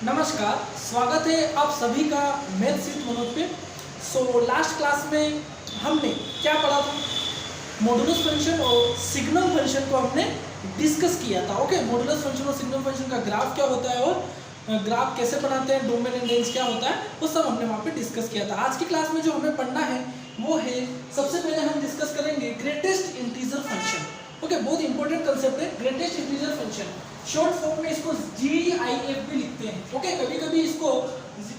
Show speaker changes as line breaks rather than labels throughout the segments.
नमस्कार, स्वागत है आप सभी का मैथ सीट मनोज पे। लास्ट क्लास में हमने क्या पढ़ा था? मॉडुलस फंक्शन और सिग्नल फंक्शन को हमने डिस्कस किया था। ओके, मॉडुलस फंक्शन और सिग्नल फंक्शन का ग्राफ क्या होता है और ग्राफ कैसे बनाते हैं, डोमेन एंड रेंज क्या होता है, वो सब हमने वहाँ पे डिस्कस किया था। आज की क्लास में जो हमें पढ़ना है वो है, सबसे पहले हम डिस्कस करेंगे ग्रेटेस्ट इंटीजर फंक्शन। ओके, बहुत इंपॉर्टेंट कंसेप्ट है greatest integer function. Short form में इसको GIF भी लिखते हैं। ओके, कभी कभी इसको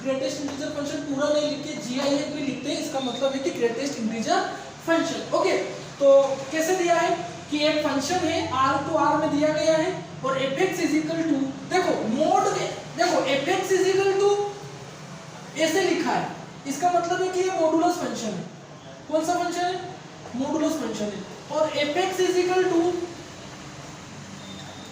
ग्रेटेस्ट इंटीजर फंक्शन पूरा नहीं लिख के GIF भी लिखते हैं। इसका मतलब है कि ग्रेटेस्ट इंटीजर फंक्शन। ओके, तो कैसे दिया है कि एक फंक्शन है R टू R में दिया गया है और fx इज इक्वल टू, देखो मोड में, देखो fx इज इक्वल टू ऐसे लिखा है। इसका मतलब है कि ये मॉडुलस फंक्शन है। कौन सा फंक्शन है? मॉडुलस फंक्शन है। और fx इज इक्वल टू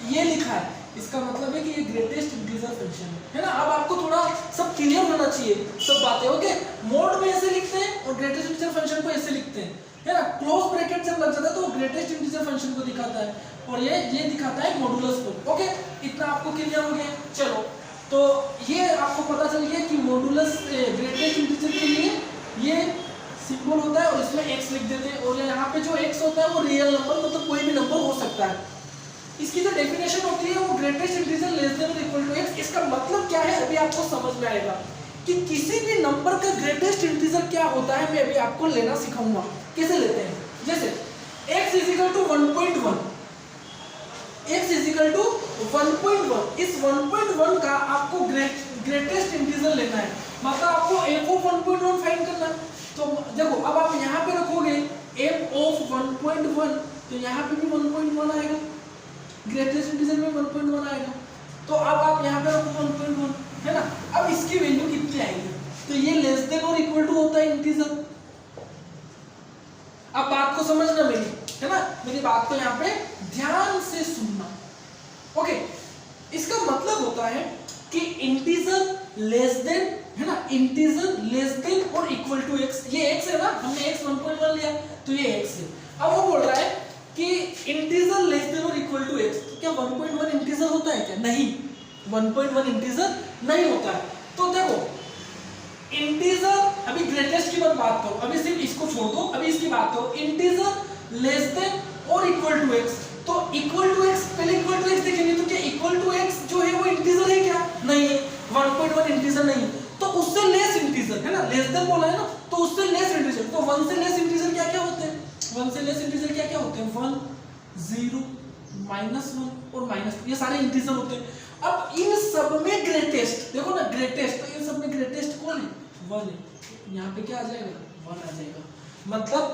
ये लिखा है। इसका मतलब है कि ये ग्रेटेस्ट इंटीजर फंक्शन है ना। अब आपको थोड़ा सब क्लियर होना चाहिए सब बातें। ओके, मोड में ऐसे लिखते हैं और ग्रेटेस्ट इंटीजर फंक्शन को ऐसे लिखते हैं, है ना। क्लोज ब्रैकेट जब लग जाता है तो वो ग्रेटेस्ट इंटीजर फंक्शन को दिखाता है और ये दिखाता है मॉडुलस को। ओके, इतना आपको क्लियर हो गया। चलो, तो ये आपको पता चल गया कि मॉडुलस ग्रेटेस्ट इंटीजर के लिए ये सिंबल होता है और इसमें x लिख देते हैं। और यहाँ पे जो x होता है वो रियल नंबर, मतलब कोई भी नंबर हो सकता है। इसकी जो डेफिनेशन होती है वो ग्रेटेस्ट इंटीजर लेस देन और इक्वल टू x। इसका मतलब क्या है अभी आपको समझ में आएगा कि किसी भी नंबर का ग्रेटेस्ट इंटीजर क्या होता है। मैं अभी आपको लेना सिखाऊंगा कैसे लेते हैं। जैसे x is equal to 1.1, x is equal to 1.1। इस 1.1 का आपको ग्रेटेस्ट इंटीजर लेना है, मतलब आपको f ऑफ 1.1 फाइंड करना है। तो देखो, अब आप यहाँ पे रखोगे f ऑफ 1.1 तो यहाँ पे भी 1.1 आएगा, ग्रेटेस्ट इंटीजर में 1.1 आएगा। तो अब आप यहाँ पे रखो 1.1, है ना। अब इसकी वैल्यू कितनी आएगी? तो ये लेस देन और इक्वल टू होता है इंटीजर। अब बात को समझना मेरी, है ना, मेरी बात को यहाँ पे ध्यान से सुनना। ओके, इसका मतलब होता है कि इंटीजर लेस देन, है ना, इंटीजर लेस देन और इक्वल टू x। ये x है ना, हमने x 1.1 लिया तो ये x है। अब वो बोल रहा है कि इंटीजर लेस देन और इक्वल टू x। तो क्या 1.1 इंटीजर होता है क्या? नहीं, 1.1 इंटीजर नहीं होता है। तो देखो, इंटीजर, अभी ग्रेटेस्ट की बात करो, अभी सिर्फ इसको छोड़ दो, अभी इसकी बात करो। इंटीजर लेस देन और इक्वल टू x, तो इक्वल टू x, पहले इक्वल टू x देखेंगे तो क्या इक्वल टू x जो है वो इंटीजर है क्या? नहीं है, 1.1 इंटीजर नहीं है। तो उससे लेस इंटीजर, है ना, लेस देन बोला है ना, तो उससे लेस इंटीजर। तो 1 से लेस इंटीजर क्या क्या होते हैं? 1 से लेस इंटीजर क्या क्या होते हैं? 1, 0, -1 और -2, ये सारे इंटीजर होते हैं। अब इन सब में ग्रेटेस्ट, देखो ना, ग्रेटेस्ट, तो इन सब में ग्रेटेस्ट कौन है? 1 है। यहाँ पे क्या आ जाएगा? 1 आ जाएगा। मतलब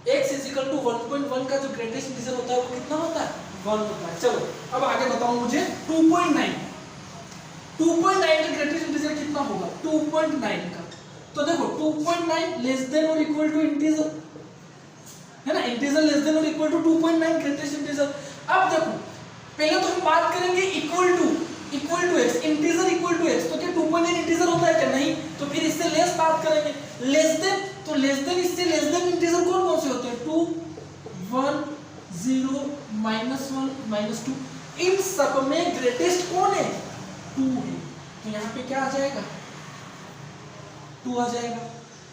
x इज इक्वल टू 1.1 का जो ग्रेटेस्ट इंटीजर होता है वो कितना होता है? 1 होता है। चलो, अब आगे बताओ मुझे 2.9 का ग्रेटेस्ट इंटीजर कितना होगा? 2.9 का। तो देखो 2.9 लेस देन और इक्वल टू इंटीजर, है ना, इंटीजर लेस देन और इक्वल टू 2.9 ग्रेटेस्ट इंटीजर। अब देखो, पहले तो हम बात करेंगे equal to x, integer equal to x। तो क्या 2.9 इंटीजर होता है क्या? नहीं। तो फिर इससे लेस बात करेंगे। लेस देन, तो लेस देन, इससे लेस देन इंटीजर कौन कौन से होते हैं? 2, 1, 0, -1, -2। इन सब में ग्रेटेस्ट कौन है? 2 है। तो यहाँ पे क्या आ जाएगा? 2 आ जाएगा।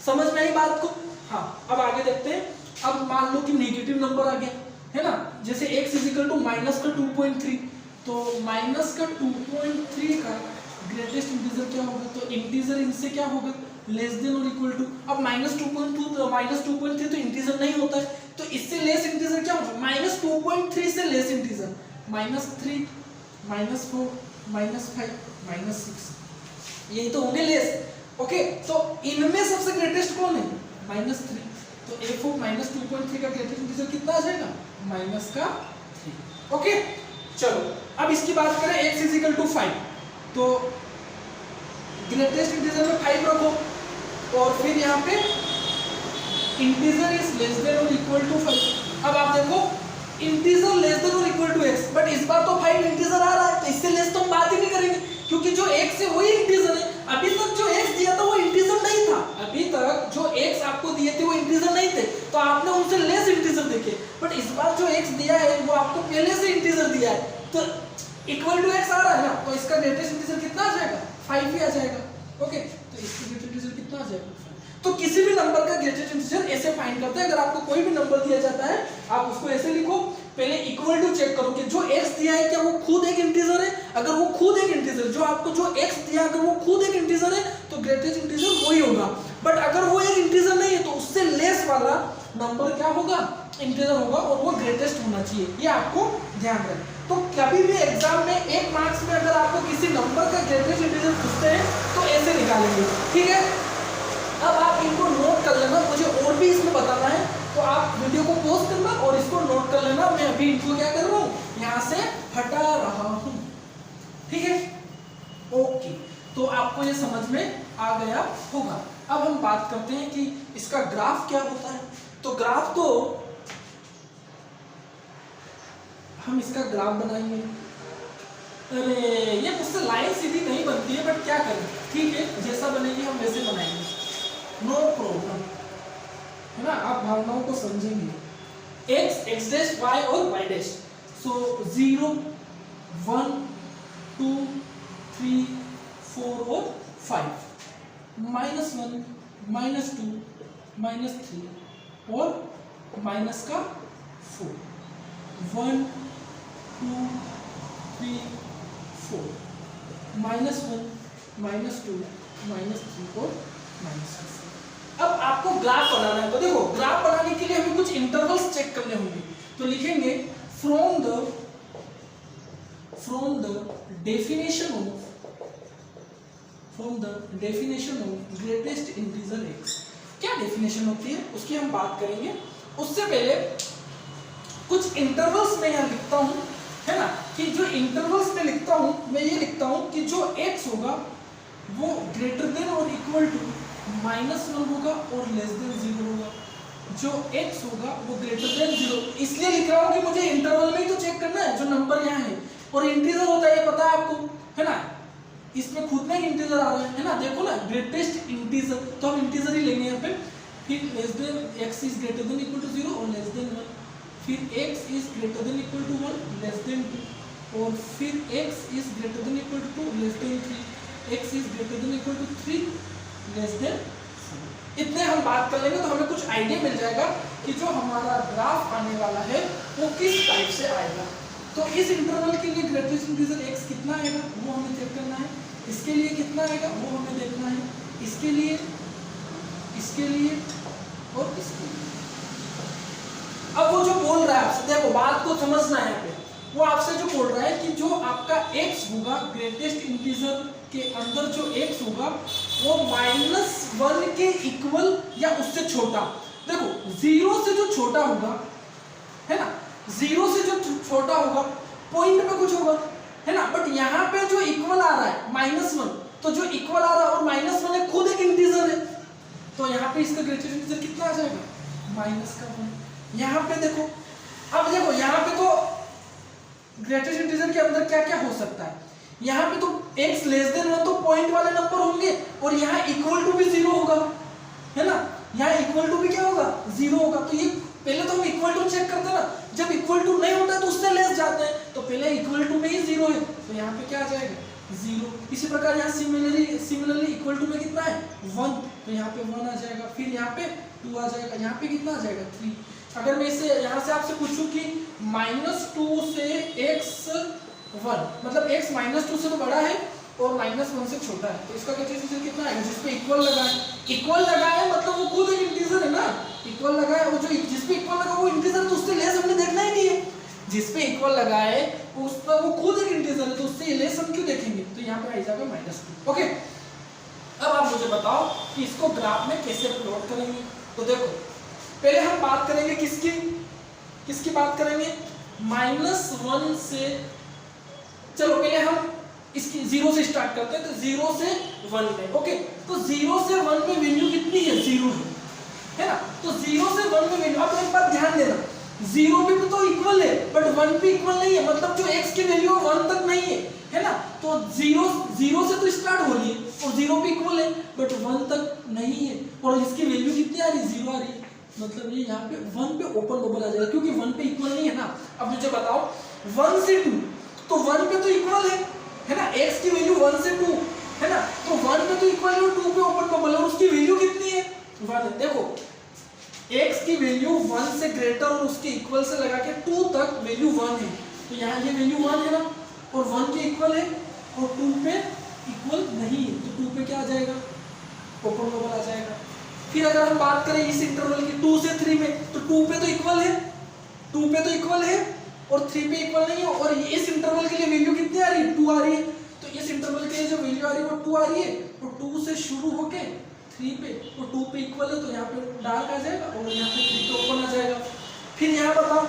समझ में आई बात को? हाँ, अब आगे देखते हैं। अब मान लो कि नेगेटिव नंबर आ गया, है ना, जैसे x is equal to minus का 2.3, तो माइनस का 2.3 का ग्रेटेस्ट इंटीजर क्या होगा? तो इंटीजर इनसे क्या होगा? लेस देन और इक्वल टू। अब -2.2 तो -2.3 तो इंटीजर नहीं होता है, तो इससे लेस इंटीजर क्या होगा? -2.3 से लेस इंटीजर, -3, -4, -5, -6, यही तो होंगे लेस। ओके, तो इनमें सबसे ग्रेटेस्ट कौन है? -3। तो f ऑफ -2.3 का ग्रेटेस्ट इंटीजर कितना आ जाएगा? -3। ओके, चलो, अब इसकी बात करें x इज इक्वल टू 5, तो ग्रेटेस्ट इंटीजर में 5 रखो और फिर यहाँ पे इंटीजर इज लेस देन और इक्वल टू 5। अब आप देखो, इंटीजर लेस देन और इक्वल टू x, बट इस बार तो 5 इंटीजर आ रहा है, तो इससे लेस तो हम बात ही नहीं करेंगे, क्योंकि जो x है वही इंटीजर है। अभी तक जो x दिया था वो इंटीजर नहीं था, अभी तक जो x आपको दिए थे वो इंटीजर नहीं थे, तो आपने उनसे लेस इंटीजर देखे। बट इस बार जो x दिया है वो आपको पहले से इंटीजर दिया है, तो इक्वल टू x आ रहा है ना, तो इसका ग्रेटेस्ट इंटीजर कितना आ जाएगा? 5 ही आ जाएगा। ओके, तो इसका ग्रेटेस्ट इंटीजर कितना आ जाएगा? तो किसी भी नंबर का ग्रेटेस्ट इंटीजर ऐसे फाइंड करते हैं। अगर आपको कोई भी नंबर दिया जाता है आप उसको ऐसे लिखो, पहले इक्वल टू चेक करो कि जो x दिया है क्या वो खुद एक इंटीजर है। अगर वो खुद एक इंटीजर, जो आपको जो x दिया अगर वो खुद एक इंटीजर है तो ग्रेटेस्ट इंटीजर वही होगा। बट अगर वो एक इंटीजर नहीं है तो उससे लेस वाला नंबर क्या होगा? इंटीजर होगा, और वो ग्रेटेस्ट होना चाहिए। ये आपको ध्यान रखें। तो कभी भी एग्जाम में 1 मार्क्स में अगर आपको किसी नंबर का ग्रेटेस्ट इंटीजर पूछते हैं तो ऐसे निकालेंगे, ठीक है। अब आप इनको नोट कर लेना, मुझे और भी इसमें बताना है तो आप वीडियो को पॉज करना और इसको नोट कर लेना। मैं अभी इनको क्या कर रहा हूँ, यहाँ से हटा रहा हूँ, ठीक है। ओके, तो आपको ये समझ में आ गया होगा। अब हम बात करते हैं कि इसका ग्राफ क्या होता है। तो ग्राफ तो हम इसका ग्राफ बनाएंगे। अरे ये मुझसे लाइन सीधी नहीं बनती है, बट क्या करें, ठीक है, जैसा बनेगी हम वैसे बनाएंगे, नो प्रॉब्लम, है ना। आप भावनाओं को समझेंगे। x डैश y और y डैश, सो 0 1 2 3 4 और 5, -1 -2 -3 और माइनस का 4, 1 2 3 4, -1 -2 -3 और -4। अब आपको ग्राफ बनाना है, तो देखो ग्राफ बनाने के लिए हमें कुछ इंटरवल्स चेक करने होंगे। तो लिखेंगे from the definition of greatest integer x। क्या डेफिनेशन होती है उसकी हम बात करेंगे। उससे पहले कुछ इंटरवल्स में यहाँ लिखता हूँ, है ना, कि जो इंटरवल्स में लिखता हूँ मैं ये लिखता हूँ कि जो x होगा वो ग्रेटर देन और इक्वल टू -1 होगा और लेस देन 0 होगा। जो x होगा वो ग्रेटर देन 0, इसलिए लिख रहा हूँ कि मुझे इंटरवल में ही तो चेक करना है जो नंबर यहाँ है। और इंटीजर होता है ये पता है आपको, है ना, इसमें खुद में इंटीजर आ रहा है ना, देखो ना, ग्रेटेस्ट इंटीजर, तो हम इंटीजर ही लेंगे यहाँ पे। फिर less than x is greater than equal to 0 और लेस देन 1, फिर x is greater than equal to 1 less than 2, और फिर x is greater than equal to 2 less than 3, x is greater than equal to 3 less than 4। इतने हम बात कर लेंगे तो हमें कुछ आइडिया मिल जाएगा कि जो हमारा ग्राफ आने वाला है वो किस टाइप से आएगा। तो इस इंटरवल के लिए ग्रेटेस्ट इंटीजर x कितना आएगा वो हमें चेक करना है, इसके लिए कितना आएगा वो हमें देखना है, इसके लिए और इसके लिए। अब वो जो बोल रहा है आपसे, देखो बात को समझना है यहाँ पे, वो आपसे जो बोल रहा है कि जो आपका x होगा ग्रेटेस्ट इंटीजर के अंदर जो x होगा वो -1 के इक्वल या उससे छोटा। देखो 0 से जो छोटा होगा, है ना, 0 से जो छोटा होगा पॉइंट पे कुछ होगा, है ना, बट यहाँ पे जो इक्वल आ रहा है -1, तो जो इक्वल आ रहा है और -1 है खुद एक इंटीजर है, तो यहाँ पे इसका ग्रेटेस्ट इंटीजर कितना आ जाएगा? -1। यहाँ पे देखो, अब देखो यहाँ पे तो ग्रेटेस्ट इंटीजर के अंदर क्या क्या हो सकता है, यहाँ पे तो x लेस देन 1 तो पॉइंट वाले नंबर होंगे, और यहाँ इक्वल टू भी 0 होगा, है ना, यहाँ इक्वल टू भी क्या होगा? 0 होगा। तो ये पहले तो हम इक्वल टू चेक करते हैं ना, जब इक्वल टू नहीं होता है तो उससे लेस जाते हैं, तो पहले इक्वल टू में ही 0 है तो यहाँ पे क्या आ जाएगा? 0। इसी प्रकार यहाँ सिमिलरली इक्वल टू में कितना है? 1, तो यहाँ पे 1 आ जाएगा, फिर यहाँ पे 2 आ जाएगा, यहाँ पे कितना आ जाएगा? 3। अगर मैं इसे यहाँ से आपसे पूछूं कि -2 से x1, मतलब x -2 से तो बड़ा है और -1 से छोटा है, तो इसका ग्रेटेस्ट इंटीजर कितना आएगा? जिस पे इक्वल लगा है, इक्वल लगा है मतलब वो खुद एक इंटीजर है ना, इक्वल लगा है, वो जो जिस पे इक्वल लगा वो इंटीजर, तो उससे लेस हमने देखना ही नहीं है। जिस पे इक्वल लगा है उस पर वो खुद एक इंटीजर है, तो उससे लेस हम क्यों देखेंगे? तो यहाँ पे आ जाएगा -2। ओके, अब आप मुझे बताओ कि इसको ग्राफ में कैसे प्लॉट करेंगे। तो देखो पहले हम बात करेंगे किसकी बात करेंगे? -1 से, चलो पहले हम इसकी 0 से स्टार्ट करते हैं, तो 0 से 1 में। ओके, तो 0 से 1 में वैल्यू कितनी है? 0 है ना, तो 0 से 1 में वैल्यू, अब एक बात ध्यान देना, 0 पे भी तो इक्वल है बट 1 पे इक्वल नहीं है, मतलब जो x की वैल्यू 1 तक नहीं है ना, तो 0 से तो स्टार्ट हो रही है और 0 पे इक्वल है बट 1 तक नहीं है, और इसकी वैल्यू कितनी आ रही है? 0 आ रही है, मतलब ये यहाँ पे 1 पे ओपन बबल आ जाएगा, क्योंकि 1 पे इक्वल नहीं है ना। अब मुझे बताओ 1 से 2, तो 1 पे तो इक्वल है ना, x की वैल्यू 1 से 2, है ना, तो 1 पे तो इक्वल है और 2 पे ओपन बबल है और उसकी वैल्यू कितनी है 1 है। देखो x की वैल्यू 1 से ग्रेटर और उसके इक्वल से लगा के 2 तक वैल्यू 1 है, तो यहाँ ये वैल्यू 1 है ना और 1 के इक्वल है और 2 पे इक्वल नहीं है, तो 2 पे क्या आ जाएगा ओपन बबल आ जाएगा। फिर अगर हम बात करें इस इंटरवल की 2 से 3 में, तो 2 पे तो इक्वल है, 2 पे तो इक्वल है और 3 पे इक्वल नहीं है, और इस इंटरवल के लिए वैल्यू कितनी आ रही है 2 आ रही है, तो इस इंटरवल के लिए जो वैल्यू आ रही है वो 2 आ रही है, तो 2 से शुरू होके 3 पे और 2 पे इक्वल है, तो यहाँ पे डार्क आ जाएगा और यहाँ पे 3 पे ओपन आ जाएगा। फिर यहाँ बताओ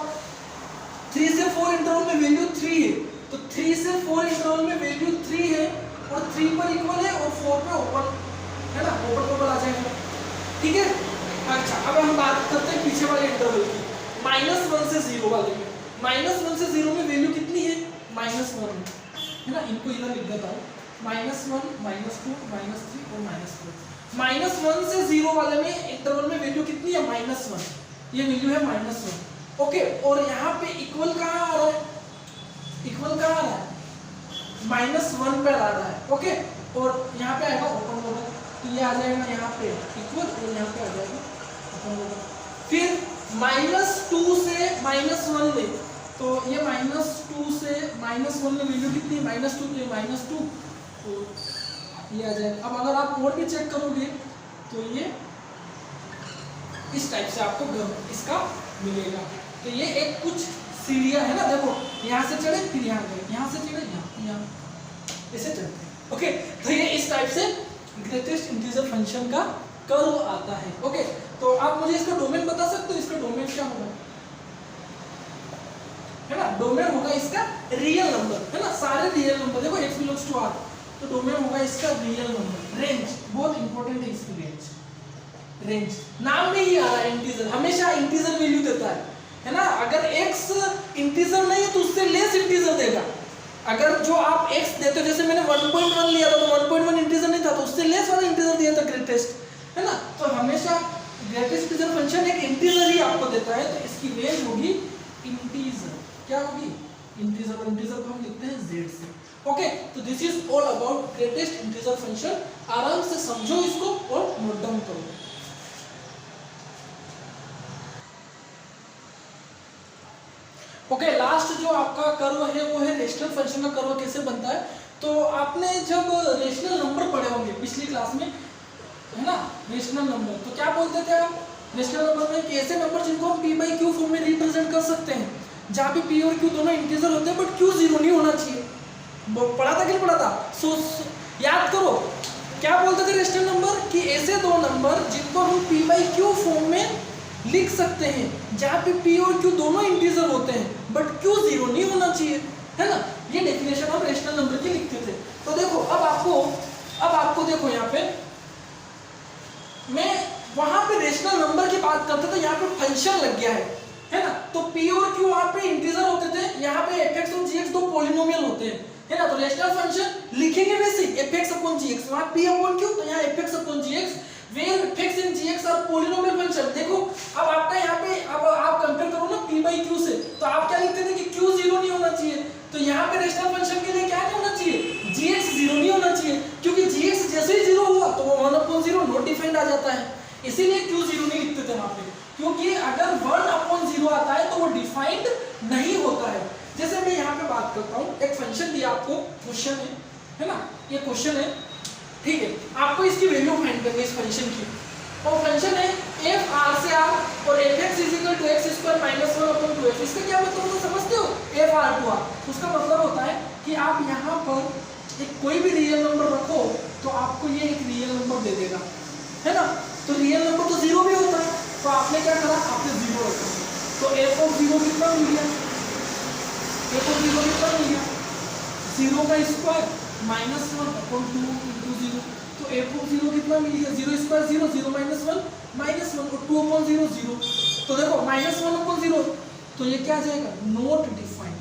3 से 4 इंटरवल में वैल्यू 3 है, तो 3 से 4 इंटरवल में वैल्यू 3 है और 3 पर इक्वल है और 4 पे ओपन है ना, ओपन बबल आ जाएगा। ठीक है, अच्छा अब हम बात करते हैं पीछे वाले इंटरवल की, -1 से 0 वाले में। -1 से 0 में वैल्यू कितनी है -1 है ना, इनको इधर लिख देता हूँ -1 -2 -3 और -4। -1 से 0 वाले में इंटरवल में वैल्यू कितनी है -1, ये वैल्यू है -1। ओके, और यहाँ पे इक्वल कहाँ आ रहा है, इक्वल कहाँ आ रहा है -1 पे आ रहा है। ओके, और यहाँ पे आएगा ओपन बबल, तो ये आ जाएगा यहाँ पे इक्वल और यहाँ पे आ जाएगा ओपन बबल। फिर -2 से -1 ले, तो ये -2 से -1 में वैल्यू कितनी है -2, तो ये -2 तो ये आ जाएगा। अब अगर आप और भी चेक करोगे तो ये इस टाइप से आपको इसका मिलेगा। तो ये एक कुछ सीढ़ियां है ना, देखो यहाँ से चढ़े फिर यहाँ गए, यहाँ से चढ़े यहाँ ऐसे चढ़ते हैं। ओके, तो ये इस टाइप से ग्रेटेस्ट इंटीजर फंक्शन का कर्व आता है। ओके, तो आप मुझे इसका डोमेन बता सकते हो, इसका डोमेन क्या होगा है ना, डोमेन होगा इसका रियल नंबर है ना, सारे रियल नंबर। देखो x बिलोंग्स टू r, तो डोमेन होगा इसका रियल नंबर। रेंज बहुत इंपॉर्टेंट है, इसकी रेंज नाम में ही आ रहा है इंटीजर, हमेशा इंटीजर वैल्यू देता है ना। अगर x इंटीजर नहीं है तो उससे लेस इंटीजर देगा। अगर जो आप x देते हो, जैसे मैंने 1.1 लिया था तो 1.1 इंटीजर नहीं था, तो उससे लेस वाला इंटीजर दिया था ग्रेटेस्ट है ना। तो हमेशा ग्रेटेस्ट इंटीजर फंक्शन एक इंटीजर ही आपको देता है, तो इसकी रेंज होगी इंटीजर। क्या होगी इंटीजर, और इंटीजर को हम लिखते हैं z से। ओके, तो this is all about greatest integer function. आराम से समझो इसको और नोट डाउन करो। ओके, लास्ट जो आपका कर्व है वो है रेशनल फंक्शन का कर्व कैसे बनता है। तो आपने जब रेशनल नंबर पढ़े होंगे पिछली क्लास में है ना, रेशनल नंबर, तो क्या बोलते थे आप रेशनल नंबर में, ऐसे नंबर जिनको हम p/q फॉर्म में रिप्रेजेंट कर सकते हैं, जहाँ पे p और q दोनों इंटीजर होते हैं बट q 0 नहीं होना चाहिए। पढ़ा था कि नहीं पढ़ा था? सो याद करो क्या बोलते थे रेशनल नंबर, कि ऐसे दो नंबर जिनको हम p/q फॉर्म में लिख सकते हैं, जहाँ पे p और q दोनों इंटीजर होते हैं बट q 0 नहीं होना चाहिए है ना। ये डेफिनेशन हम रेशनल नंबर की लिखते थे। तो देखो अब आपको देखो यहाँ पे मैं वहां पे रेशनल नंबर की बात करते थे, यहाँ पे फंक्शन लग गया है ना। तो p और q वहां पे इंटीजर होते थे, यहाँ पे fx और gx दो पॉलिनोमियल होते हैं है ना। तो रेशनल फंक्शन लिखेंगे वैसे fx अपॉन gx, वहां p अपॉन q, तो यहाँ fx upon gx, where fx and gx are polynomial function। देखो अब आपका यहाँ पे अब आप कंपेयर करो ना p/q से, तो आप क्या लिखते थे कि q 0 नहीं होना चाहिए, तो यहाँ पे रेशनल फंक्शन के लिए क्या नहीं होना चाहिए gx 0 नहीं होना चाहिए, क्योंकि gx जैसे ही 0 हुआ तो वो 1/0 नॉट डिफाइंड आ जाता है, इसीलिए q 0 नहीं लिखते थे वहां पे, क्योंकि अगर 1/0 आता है तो वो डिफाइंड नहीं होता है। जैसे मैं यहाँ पे बात करता हूँ, एक फंक्शन दिया आपको, क्वेश्चन है ना, ये क्वेश्चन है ठीक है, आपको इसकी वैल्यू फाइंड करनी है इस फंक्शन की, और फंक्शन है f r से r और fx = x² - 1/2f। इसका क्या मतलब होता है समझते हो, f r to r, उसका मतलब होता है कि आप यहाँ पर एक कोई भी रियल नंबर रखो तो आपको ये एक रियल नंबर दे देगा है ना। तो रियल नंबर तो 0 भी होता है, तो आपने क्या करा, आपने 0 रखा, तो f of 0 कितना मिल गया, f of 0 कितना मिल गया 0 का स्क्वायर -1/2 × 0, तो f of 0 कितना मिल गया 0 स्क्वायर 0, 0 - 1 -1 और 2/0 0। तो देखो -1/0, तो ये क्या आ जाएगा नॉट डिफाइंड।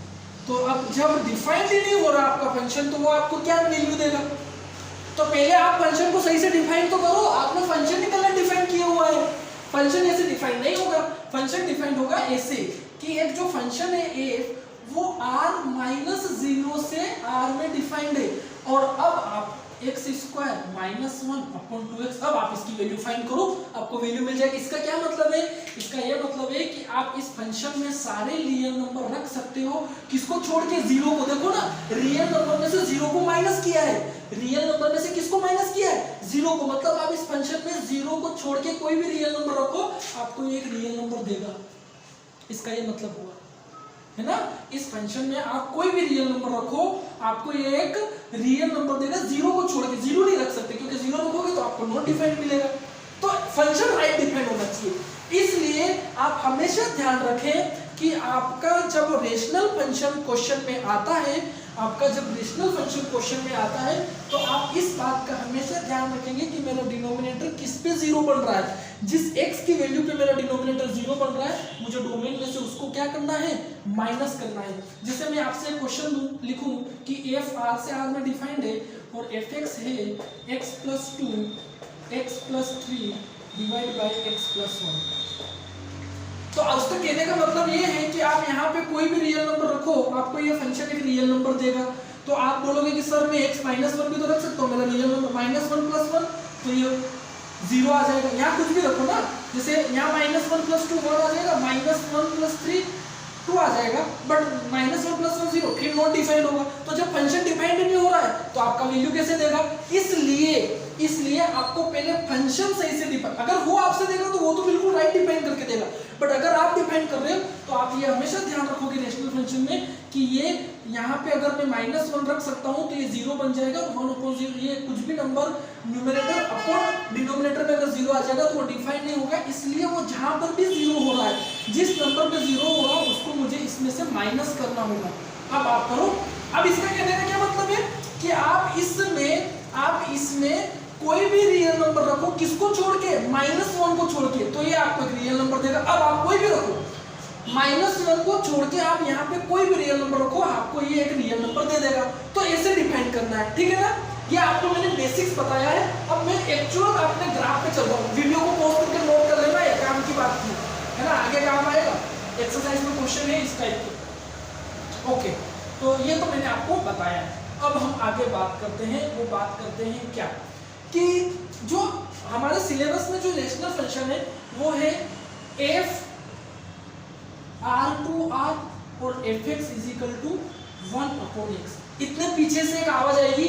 तो अब जब डिफाइंड ही नहीं हो रहा आपका फंक्शन, तो वो आपको क्या वैल्यू देगा। तो पहले आप फंक्शन को सही से डिफाइन तो करो, आपने फंक्शन निकलना डिफाइन किया हुआ है, फंक्शन ऐसे डिफाइन नहीं होगा। फंक्शन डिफाइन होगा ऐसे कि एक जो फंक्शन है f वो r - 0 से r में डिफाइंड है, और अब आप एक्स स्क्वायर माइनस 1/2x। अब आप इसकी वैल्यू फाइंड करो, आपको वैल्यू मिल जाएगी। इसका क्या मतलब है? इसका ये मतलब है कि आप इस फंक्शन में सारे रियल नंबर रख सकते हो, किसको छोड़ के? जीरो को। देखो ना, रियल नंबर में से जीरो को माइनस किया है, रियल नंबर में से किसको माइनस किया है? जीरो को। मतलब आप इस फंक्शन में जीरो को छोड़ के कोई भी रियल नंबर रखो, आपको एक रियल नंबर देगा। इसका ये मतलब हुआ, है ना? इस फंक्शन में आप कोई भी रियल नंबर रखो, आपको ये एक रियल नंबर देगा, जीरो को छोड़ के। जीरो नहीं रख सकते, क्योंकि जीरो रखोगे तो आपको नॉट डिफाइंड मिलेगा। तो फंक्शन राइट डिफाइंड होना चाहिए। इसलिए आप हमेशा ध्यान रखें कि आपका जब रेशनल फंक्शन क्वेश्चन में आता है, आपका जब रेशनल फंक्शन क्वेश्चन में आता है, तो आप इस बात का हमेशा ध्यान रखेंगे कि मेरा डिनोमिनेटर किस पे जीरो बन रहा है। जिस x की वैल्यू पे मेरा डिनोमिनेटर जीरो बन रहा है, मुझे डोमेन में से उसको क्या करना है? माइनस करना है। जैसे मैं आपसे क्वेश्चन लिखूं कि f r से r में डिफाइंड है और fx है x + 2 x + 3 divide by x + 1। तो उसका कहने का मतलब ये है कि आप यहाँ पे कोई भी रियल नंबर रखो, आपको ये फंक्शन एक रियल नंबर देगा। तो आप बोलोगे कि सर मैं x - 1 भी तो रख सकता हूँ, मेरा रियल नंबर -1 + 1, तो ये जीरो आ जाएगा। यहाँ कुछ भी रखो ना, जैसे यहाँ -1 + 2 1 आ जाएगा, -1 + 3 2 आ जाएगा, बट -1 + 1 0, फिर नॉट डिफाइंड होगा। तो जब फंक्शन डिफाइंड नहीं हो रहा है तो आपका वैल्यू कैसे देगा? इसलिए आपको पहले फंक्शन सही से डिफाइन, अगर वो आपसे देगा तो वो तो बिल्कुल राइट डिफाइन करके देगा, बट अगर आप डिफाइन कर रहे हो तो आप ये हमेशा ध्यान रखोगे रेशनल फंक्शन में कि ये यहाँ पे अगर मैं -1 रख सकता हूँ तो ये जीरो बन जाएगा, 1/0, ये कुछ भी नंबर न्यूमरेटर अपॉन डिनोमिनेटर में अगर जीरो आ जाएगा तो वो डिफाइन नहीं होगा। इसलिए वो जहां पर भी जीरो हो रहा है, जिस नंबर पे जीरो हो रहा है उसको मुझे इसमें से माइनस करना होगा। अब आप करो। अब इसका कहने का क्या मतलब है कि आप इसमें कोई भी रियल नंबर रखो, किसको छोड़ के? -1 को छोड़ के, तो ये आपको एक रियल नंबर देगा। अब आप कोई भी रखो, -1 को छोड़ के आप यहाँ पे कोई भी रियल नंबर रखो, आपको ये एक रियल नंबर दे देगा। तो ऐसे डिफाइन करना है, ठीक है ना? ये आपको मैंने बेसिक्स बताया है। अब मैं एक्चुअल अपने ग्राफ पे चल रहा हूँ, वीडियो को पॉज करके नोट कर लेना, ये काम की बात थी, है ना? आगे काम आएगा, एक्सरसाइज में क्वेश्चन है इस टाइप के। ओके, तो ये तो मैंने आपको बताया है। अब हम आगे बात करते हैं, वो बात करते हैं क्या कि जो हमारे सिलेबस में जो रेशनल फंक्शन है वो है f r/r और fx = 1/x। इतने पीछे से एक आवाज आएगी,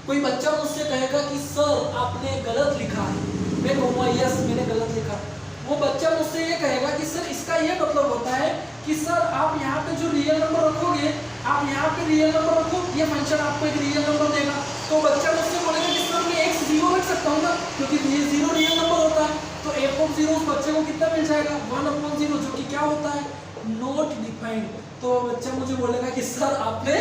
कोई बच्चा मुझसे कहेगा कि सर आपने गलत लिखा है, मैं कहूँगा यस मैंने गलत लिखा। वो बच्चा मुझसे ये कहेगा कि सर इसका ये मतलब होता है कि सर आप यहाँ पे जो रियल नंबर रखोगे, आप यहाँ पे रियल नंबर रखो, ये फंक्शन आपको एक रियल नंबर देगा। तो बच्चा मुझसे बोलेगा कि सर मैं x 0 रख सकता हूँ ना, क्योंकि ये 0 रियल नंबर होता है। तो f(0) उस बच्चे को कितना मिल जाएगा? 1/0, जो कि क्या होता है? Not defined. तो बच्चा मुझे बोलेगा कि सर आपने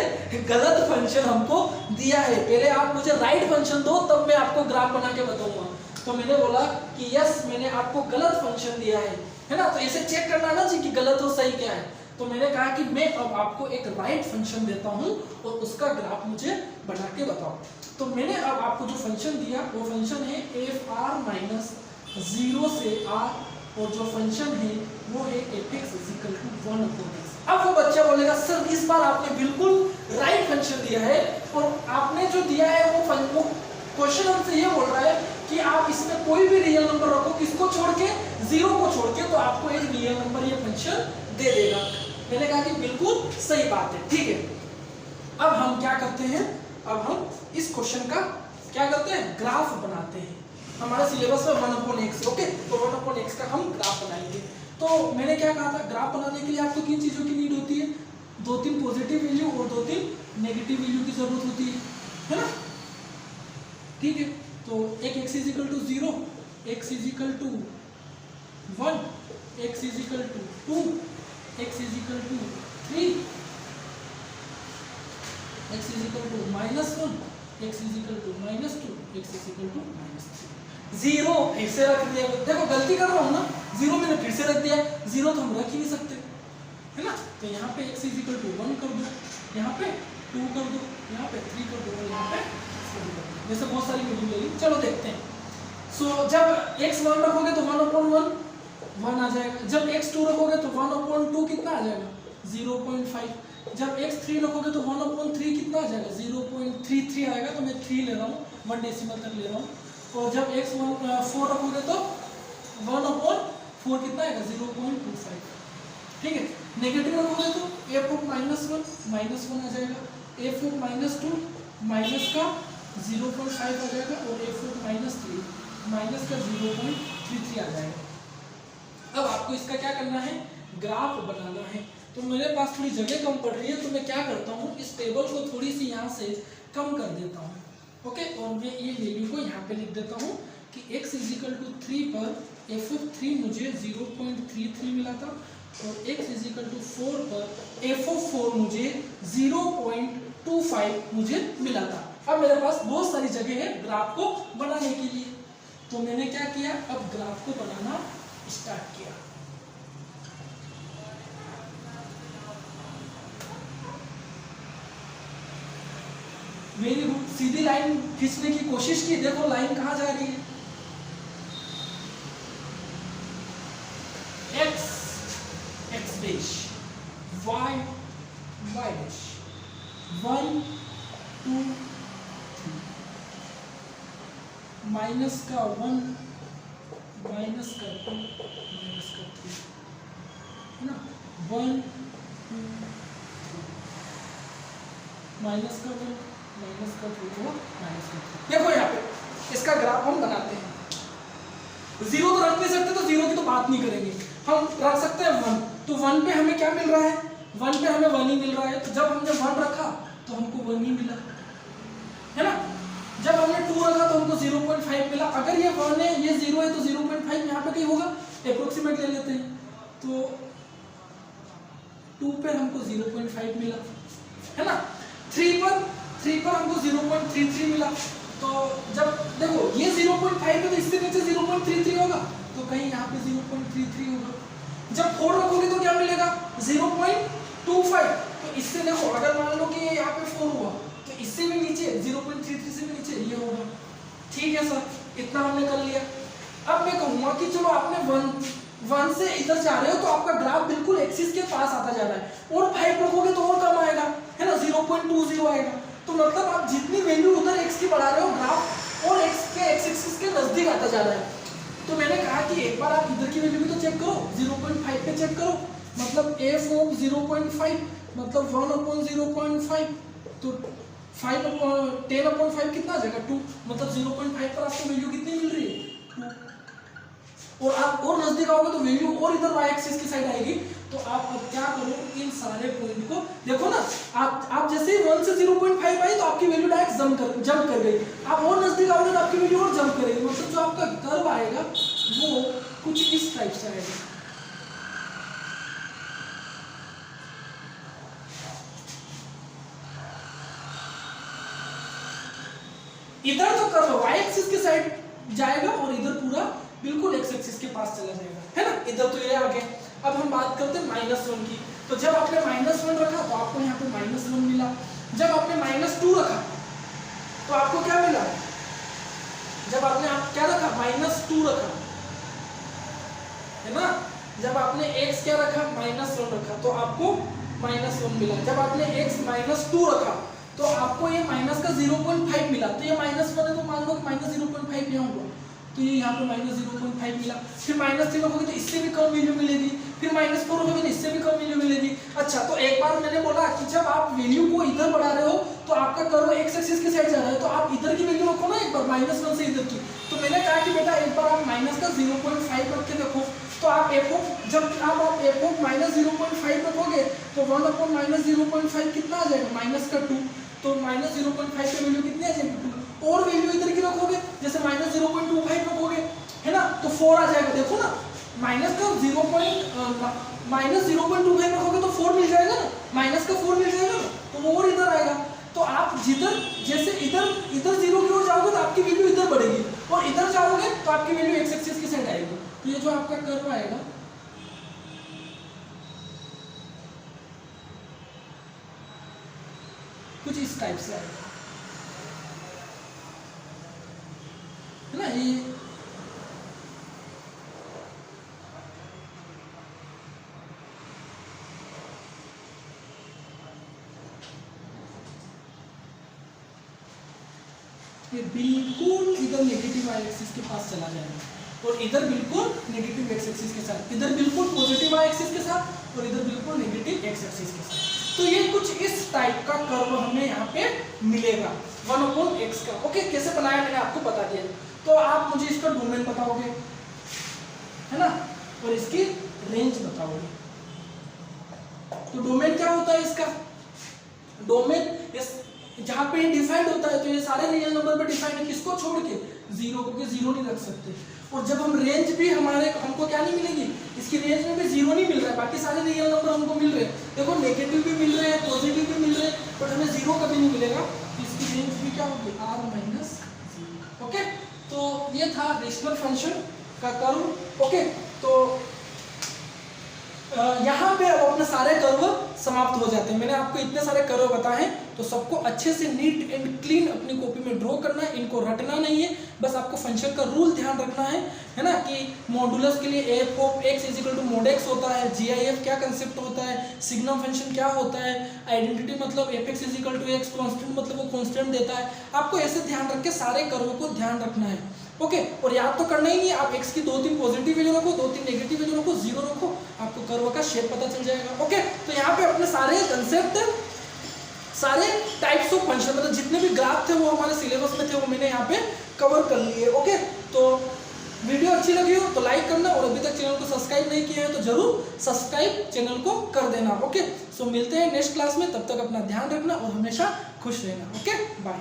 गलत फंक्शन हमको दिया है, पहले आप मुझे राइट फंक्शन दो तब मैं आपको ग्राफ बना के बताऊंगा। तो मैंने बोला कि यस मैंने आपको गलत फंक्शन दिया है ना? तो ऐसे चेक करना ना चाहिए कि गलत हो सही क्या है। तो मैंने कहा कि मैं अब आपको एक राइट फंक्शन देता हूं और उसका ग्राफ मुझे बना के बताओ। तो मैंने अब आपको जो फंक्शन दिया वो फंक्शन है f(r - 0 से r) और जो फंक्शन है वो है fx = 1/x। अब वो बच्चा बोलेगा सर इस बार आपने बिल्कुल राइट फंक्शन दिया है, और आपने जो दिया है वो क्वेश्चन हमसे ये बोल रहा है कि आप इसमें कोई भी रियल नंबर रखो, किसको छोड़ के? 0 को छोड़ के, तो आपको एक रियल नंबर ये फंक्शन दे देगा। मैंने कहा कि बिल्कुल सही बात है, ठीक है। अब हम क्या करते हैं, अब हम इस क्वेश्चन का क्या करते हैं? ग्राफ बनाते हैं। हमारे सिलेबस में 1/x, ओके, तो 1/x का हम ग्राफ बनाएंगे। तो मैंने क्या कहा था, ग्राफ बनाने के लिए आपको किन चीजों की नीड होती है? 2-3 पॉजिटिव वैल्यू और 2-3 नेगेटिव वैल्यू की जरूरत होती है ना? ठीक है, तो एक x = 0, x = 1, x = 2, x = 3, x = -1, x = -2, x = -3। 0 फिर से रख दिया, देखो गलती कर रहा हूँ ना, 0 मैंने फिर से रख दिया, 0 तो हम रख ही नहीं सकते, है ना? तो यहाँ पे x = 1 कर दो, यहाँ पे 2 कर दो, यहाँ पे 3 कर दो, और यहाँ पे 4 कर दो। जैसे बहुत सारी वैल्यू ले ली, चलो देखते हैं। सो जब x 1 रखोगे तो 1/1 1 आ जाएगा, जब x 2 रखोगे तो 1/2 कितना आ जाएगा? 0.5। जब x 3 रखोगे तो 1/3 कितना आ जाएगा? 0.33 3 आएगा, तो मैं 3 ले रहा हूँ, 1 डेसिमल तक ले रहा हूँ। और जब x 4 रखोगे तो 1/4 कितना आएगा, 0.25। ठीक है, नेगेटिव रखोगे तो f ऑफ -1 आ जाएगा, f ऑफ -2 माइनस का 0.5 आ जाएगा, और f ऑफ -3 माइनस का 0.33 आ जाएगा। अब आपको इसका क्या करना है, ग्राफ बनाना है। तो मेरे पास थोड़ी जगह कम पड़ रही है, तो मैं क्या करता हूँ, इस टेबल को थोड़ी सी यहाँ से कम कर देता हूँ। ओके, और मैं ये वैल्यू को यहाँ पे लिख देता हूँ कि x = 3 पर f ऑफ 3 मुझे 0.33 मिला था, और x = 4 पर f ऑफ 4 मुझे 0.25 मुझे मिला था। अब मेरे पास बहुत सारी जगह है ग्राफ को बनाने के लिए, तो मैंने क्या किया, अब ग्राफ को बनाना स्टार्ट किया। मेरी सीधी लाइन खींचने की कोशिश की, देखो लाइन कहां जा रही है, x dash, y dash, 1 2 3, minus का 1 माइनस का 2 माइनस का 3, है ना, 1 2 3, माइनस का 1 माइनस का 2 माइनस का 3। देखो यहाँ पे इसका ग्राफ हम बनाते हैं। 0 तो रख नहीं सकते, तो 0 की तो बात नहीं करेंगे, हम रख सकते हैं 1। तो 1 पे हमें क्या मिल रहा है, 1 पे हमें 1 ही मिल रहा है, तो जब हमने 1 रखा तो हमको 1 ही मिला, है ना। जब हमने 2 रखा तो हमको 0.5 मिला। अगर ये 1 है, ये 0 है, तो 0.5 यहाँ पे कहीं होगा, अप्रोक्सीमेट ले लेते हैं, तो 2 पे हमको 0.5 मिला, है ना। 3 पर हमको 0.33 मिला। तो जब देखो ये 0.5 है, तो इससे नीचे 0.33 होगा, तो कहीं यहाँ पे 0.33 होगा। जब 4 रखोगे तो क्या मिलेगा, 0.25। तो इससे देखो, अगर मान लो कि यहाँ पे 4 हुआ, तो इससे भी नीचे 0.33 से भी नीचे ये होगा। ठीक है सर, इतना हमने कर लिया। अब मैं कहूँगा कि चलो आपने 1 से इधर जा रहे हो, तो आपका ग्राफ बिल्कुल एक्सिस के पास आता जा रहा है, और 5 रखोगे तो और कम आएगा, है ना, 0.20 आएगा। तो मतलब आप जितनी वैल्यू उधर x की बढ़ा रहे हो, ग्राफ और x के एक्स एक्सिस के नजदीक आता जा रहा है। तो मैंने कहा कि एक बार आप इधर की वैल्यू भी तो चेक करो, 0.5 पे चेक करो, मतलब f ऑफ 0.5 मतलब 1/0.5, तो 10/5 कितना आ जाएगा, 2। मतलब 0.5 पर आपको वैल्यू कितनी मिल रही है, 2। और आप और नजदीक आओगे तो वैल्यू और इधर y एक्सिस की साइड आएगी। तो आप अब क्या करो, इन सारे पॉइंट को देखो ना, आप जैसे 1 से 0.5 आई तो आपकी वैल्यू डायरेक्ट जंप कर गई। आप और नजदीक आओगे तो आपकी वैल्यू और जंप करेगी। मतलब जो आपका कर्व आएगा वो कुछ इस टाइप से आएगा। इधर तो कर्व y एक्सिस की साइड जाएगा, और इधर पूरा बिल्कुल x एक्सिस के पास चला जाएगा, है ना। इधर तो ये आ गया। अब हम बात करते हैं -1 की। तो जब आपने -1 रखा तो आपको यहाँ पे -1 मिला। जब आपने -2 रखा तो आपको क्या मिला, जब आपने क्या रखा, -2 रखा, है ना। जब आपने x क्या रखा, -1 रखा, तो आपको -1 मिला। जब आपने x -2 रखा तो आपको ये माइनस का 0.5 मिला। तो ये -1 है, तो मान लो कि -0.5 यहाँ होगा, तो ये यहाँ पे -0.5 मिला। फिर -3 रखोगे तो इससे भी कम वैल्यू मिलेगी। फिर -4 रखोगे तो इससे भी कम वैल्यू मिलेगी। अच्छा, तो एक बार मैंने बोला कि जब आप वैल्यू को इधर बढ़ा रहे हो तो आपका कर्व x एक्सिस की साइड जा रहा है, तो आप इधर की वैल्यू रखो ना एक बार, -1 से इधर की। तो मैंने कहा कि बेटा एक बार आप माइनस का 0.5 रख के देखो, तो आप जब आप f ऑफ -0.5 रखोगे तो 1/-0.5 कितना आ जाएगा, -2। तो -0.5 पे वैल्यू कितनी आ जाएगी, 2। और वैल्यू इधर की रखोगे, जैसे -0.25 रखोगे, है ना, तो 4 आ जाएगा। देखो ना, -0.25 रखोगे तो 4 मिल जाएगा ना, -4 मिल जाएगा ना, तो वो और इधर आएगा। तो आप जिधर जैसे इधर 0 की ओर जाओगे तो आपकी वैल्यू इधर बढ़ेगी, और इधर जाओगे तो आपकी वैल्यू x एक्सिस की साइड आएगी। तो ये जो आपका कर्व आएगा कुछ इस टाइप से आएगा, है ना। ये ये बिल्कुल इधर नेगेटिव वाई एक्सिस के पास चला जाएगा और इधर बिल्कुल नेगेटिव एक्स एक्सिस के साथ, इधर बिल्कुल पॉजिटिव वाई एक्सिस के साथ और इधर बिल्कुल नेगेटिव एक्स एक्सिस के साथ। तो ये कुछ इस टाइप का कर्व हमें यहाँ पे मिलेगा 1/x का। ओके, कैसे बनाया मैंने आपको बता दिया। तो आप मुझे इसका डोमेन बताओगे, है ना, और इसकी रेंज बताओगे। तो डोमेन क्या होता है इसका? डोमेन जहां पे डिफाइंड होता है तो ये सारे रियल नंबर पे डिफाइंड है, किसको छोड़ के? 0 को, 0 नहीं रख सकते। और जब हम रेंज भी हमको क्या नहीं मिलेगी, इसकी रेंज में भी 0 नहीं मिल रहा है, बाकी सारे रियल नंबर हमको मिल रहे हैं। देखो नेगेटिव भी मिल रहे हैं, पॉजिटिव भी मिल रहे हैं, बट हमें 0 कभी नहीं मिलेगा। इसकी रेंज भी क्या होगी? r-0। ओके, तो ये था रेशनल फंक्शन का कर्व। ओके, तो यहाँ पे अब अपने सारे कर्व समाप्त हो जाते हैं। मैंने आपको इतने सारे कर्व बताए हैं, तो सबको अच्छे से नीट एंड क्लीन अपनी कॉपी में ड्रॉ करना है, इनको रटना नहीं है, बस आपको फंक्शन का रूल ध्यान रखना है ना, कि मॉडुलस के लिए f of x equal to mod x होता है, GIF क्या कंसेप्ट होता है, सिग्नम फंक्शन क्या होता है, आइडेंटिटी मतलब fx equal to x, constant मतलब वो कांस्टेंट देता है। आपको ऐसे ध्यान रख के सारे कर्व को ध्यान रखना है। ओके, और याद तो करना ही नहीं, आप x की 2-3 पॉजिटिव वैल्यू रखो, 2-3 नेगेटिव वैल्यू रखो, 0 रखो, आपको कर्व का शेप पता चल जाएगा। ओके, तो यहाँ पे अपने सारे कंसेप्ट, सारे टाइप्स ऑफ फंक्शन, मतलब जितने भी ग्राफ थे वो हमारे सिलेबस में थे, वो मैंने यहाँ पे कवर कर लिए। ओके, तो वीडियो अच्छी लगी हो तो लाइक करना, और अभी तक चैनल को सब्सक्राइब नहीं किया है तो जरूर सब्सक्राइब चैनल को कर देना। ओके, सो मिलते हैं नेक्स्ट क्लास में, तब तक अपना ध्यान रखना और हमेशा खुश रहना। Okay, bye.